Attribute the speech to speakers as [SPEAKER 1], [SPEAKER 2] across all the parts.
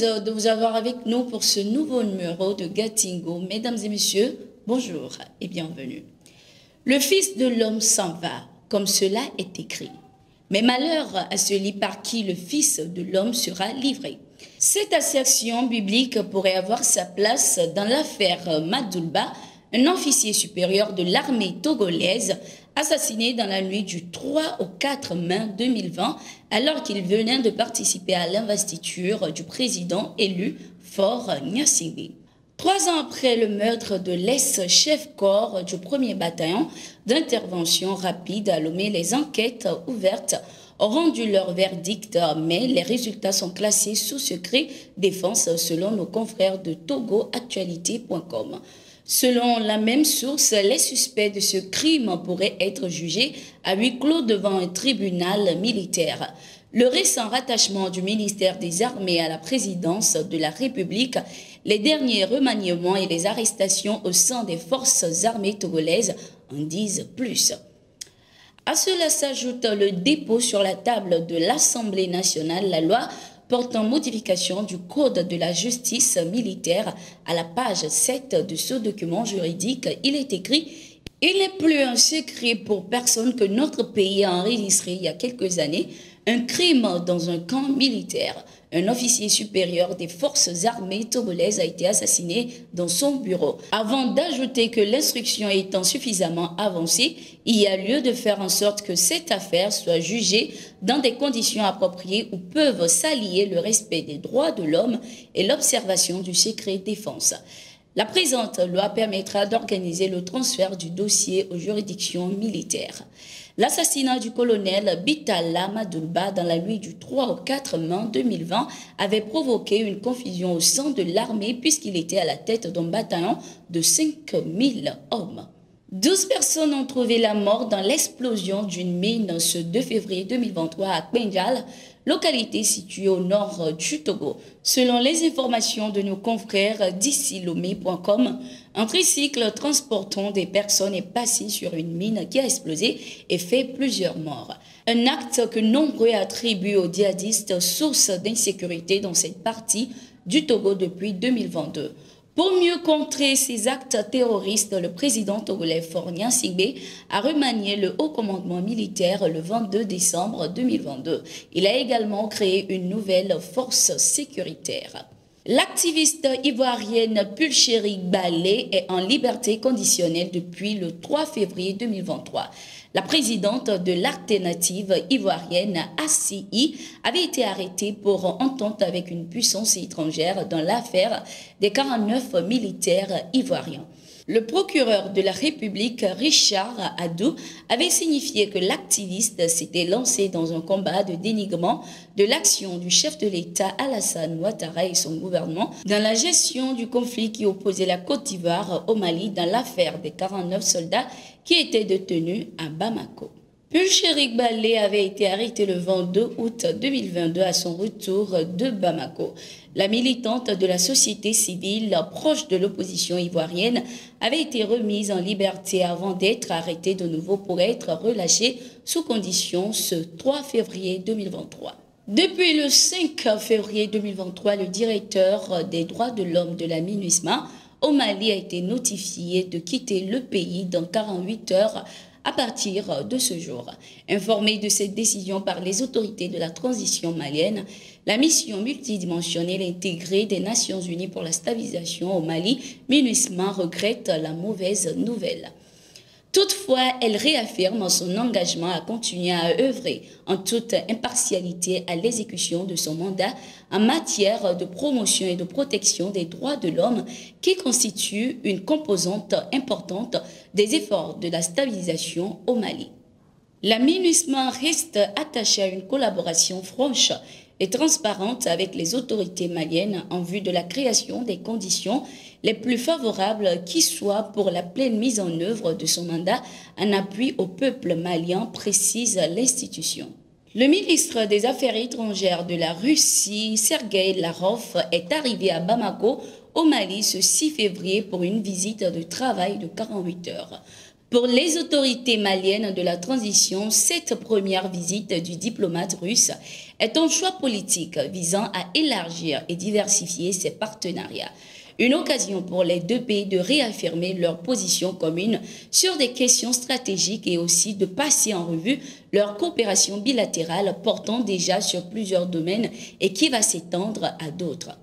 [SPEAKER 1] de vous avoir avec nous pour ce nouveau numéro de Gatingo. Mesdames et messieurs, bonjour et bienvenue. Le Fils de l'homme s'en va, comme cela est écrit. Mais malheur à celui par qui le Fils de l'homme sera livré. Cette assertion biblique pourrait avoir sa place dans l'affaire Madoulba, un officier supérieur de l'armée togolaise assassiné dans la nuit du 3 au 4 mai 2020 alors qu'il venait de participer à l'investiture du président élu Faure Gnassingbé. 3 ans après le meurtre de l'ex-chef-corps du 1er bataillon d'intervention rapide à Lomé, les enquêtes ouvertes ont rendu leur verdict, mais les résultats sont classés sous secret défense selon nos confrères de togoactualité.com. Selon la même source, les suspects de ce crime pourraient être jugés à huis clos devant un tribunal militaire. Le récent rattachement du ministère des Armées à la présidence de la République, les derniers remaniements et les arrestations au sein des forces armées togolaises en disent plus. À cela s'ajoute le dépôt sur la table de l'Assemblée nationale, la loi portant modification du Code de la justice militaire. À la page 7 de ce document juridique, il est écrit « Il n'est plus un secret pour personne que notre pays a enregistré il y a quelques années un crime dans un camp militaire. Un officier supérieur des forces armées togolaises a été assassiné dans son bureau. » Avant d'ajouter que l'instruction étant suffisamment avancée, il y a lieu de faire en sorte que cette affaire soit jugée dans des conditions appropriées où peuvent s'allier le respect des droits de l'homme et l'observation du secret défense. La présente loi permettra d'organiser le transfert du dossier aux juridictions militaires. L'assassinat du colonel Bitala Madoulba dans la nuit du 3 au 4 mai 2020 avait provoqué une confusion au sein de l'armée puisqu'il était à la tête d'un bataillon de 5000 hommes. 12 personnes ont trouvé la mort dans l'explosion d'une mine ce 2 février 2023 à Kpenjal, localité située au nord du Togo. Selon les informations de nos confrères d'icilomé.com, un tricycle transportant des personnes est passé sur une mine qui a explosé et fait plusieurs morts. Un acte que nombreux attribuent aux djihadistes, source d'insécurité dans cette partie du Togo depuis 2022. Pour mieux contrer ces actes terroristes, le président togolais Faure Gnassingbé a remanié le haut commandement militaire le 22 décembre 2022. Il a également créé une nouvelle force sécuritaire. L'activiste ivoirienne Pulchérie Balé est en liberté conditionnelle depuis le 3 février 2023. La présidente de l'alternative ivoirienne ACI avait été arrêtée pour entente avec une puissance étrangère dans l'affaire des 49 militaires ivoiriens. Le procureur de la République, Richard Adou, avait signifié que l'activiste s'était lancé dans un combat de dénigrement de l'action du chef de l'État Alassane Ouattara et son gouvernement dans la gestion du conflit qui opposait la Côte d'Ivoire au Mali dans l'affaire des 49 soldats qui étaient détenus à Bamako. Pulchérie Balé avait été arrêté le 22 août 2022 à son retour de Bamako. La militante de la société civile proche de l'opposition ivoirienne avait été remise en liberté avant d'être arrêtée de nouveau pour être relâchée sous condition ce 3 février 2023. Depuis le 5 février 2023, le directeur des droits de l'homme de la MINUSMA au Mali a été notifié de quitter le pays dans 48 heures à partir de ce jour. Informée de cette décision par les autorités de la transition malienne, la mission multidimensionnelle intégrée des Nations Unies pour la stabilisation au Mali, MINUSMA, regrette la mauvaise nouvelle. Toutefois, elle réaffirme son engagement à continuer à œuvrer en toute impartialité à l'exécution de son mandat en matière de promotion et de protection des droits de l'homme qui constitue une composante importante des efforts de la stabilisation au Mali. La MINUSMA reste attachée à une collaboration franche et transparente avec les autorités maliennes en vue de la création des conditions les plus favorables qui soient pour la pleine mise en œuvre de son mandat en appui au peuple malien, précise l'institution. Le ministre des Affaires étrangères de la Russie, Sergueï Lavrov, est arrivé à Bamako, au Mali, ce 6 février pour une visite de travail de 48 heures. Pour les autorités maliennes de la transition, cette première visite du diplomate russe est un choix politique visant à élargir et diversifier ses partenariats. Une occasion pour les deux pays de réaffirmer leur position commune sur des questions stratégiques et aussi de passer en revue leur coopération bilatérale portant déjà sur plusieurs domaines et qui va s'étendre à d'autres.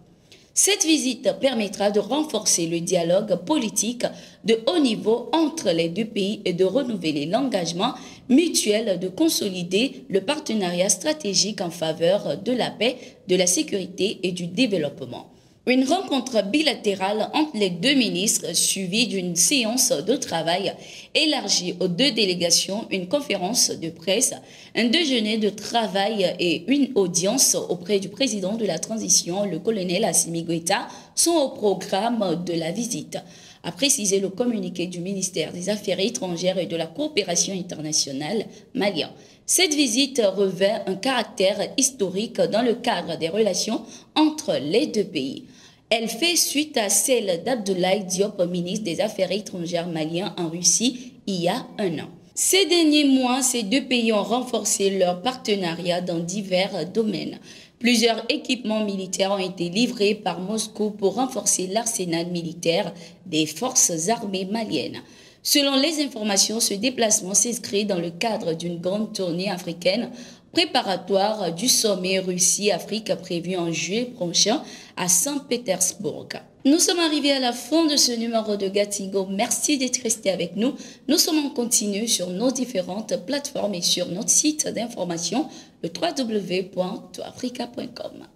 [SPEAKER 1] Cette visite permettra de renforcer le dialogue politique de haut niveau entre les deux pays et de renouveler l'engagement mutuel de consolider le partenariat stratégique en faveur de la paix, de la sécurité et du développement. Une rencontre bilatérale entre les deux ministres suivie d'une séance de travail élargie aux deux délégations, une conférence de presse, un déjeuner de travail et une audience auprès du président de la transition, le colonel Assimi Goïta, sont au programme de la visite, a précisé le communiqué du ministère des Affaires étrangères et de la coopération internationale malien. Cette visite revêt un caractère historique dans le cadre des relations entre les deux pays. Elle fait suite à celle d'Abdoulaye Diop, ministre des Affaires étrangères malien en Russie, il y a un an. Ces derniers mois, ces deux pays ont renforcé leur partenariat dans divers domaines. Plusieurs équipements militaires ont été livrés par Moscou pour renforcer l'arsenal militaire des forces armées maliennes. Selon les informations, ce déplacement s'inscrit dans le cadre d'une grande tournée africaine préparatoire du sommet Russie-Afrique prévu en juillet prochain à Saint-Pétersbourg. Nous sommes arrivés à la fin de ce numéro de Gatingo. Merci d'être resté avec nous. Nous sommes en continu sur nos différentes plateformes et sur notre site d'information, le www.toafrica.com.